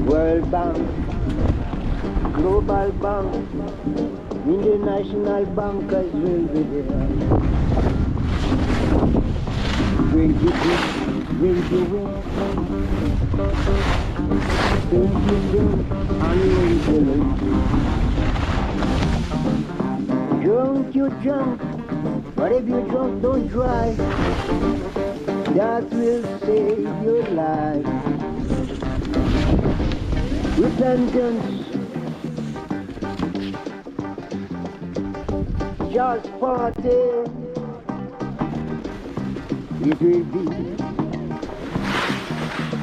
World Bank, Global Bank, International Bankers will be there. Drink you drink, drink you win. Drink you drink, and win you lose. Drunk you drunk, but if you drunk don't drive. That will save your life. Repentance, just party. It will be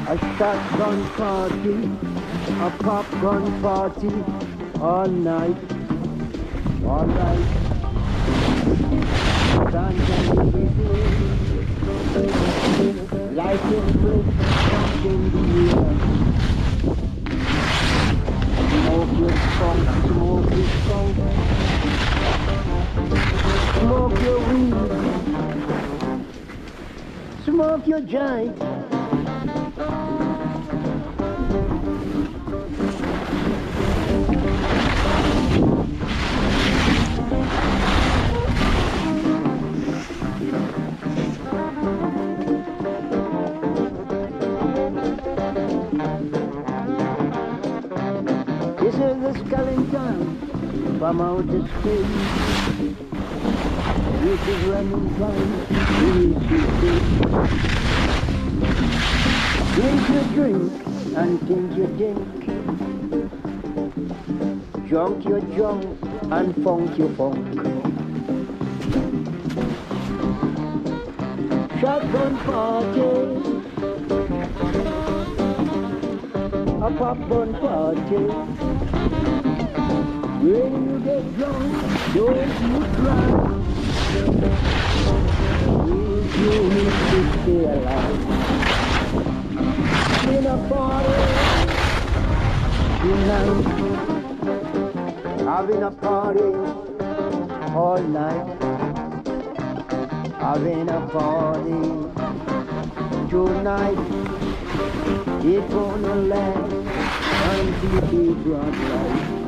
a shotgun party, a popcorn party, all night, all right. Life is bliss in the air. Smoke your skunk, smoke your skunk. Smoke your weed. Smoke your joint. This is the skeleton from outer space. This is running down. Drink your drink and think your drink. Junk your junk and funk your funk. Shotgun party, a popcorn party. When you get drunk, don't you cry. You need to stay alive. In a party tonight, having a party all night, having a party tonight. It's gonna last until the broad light.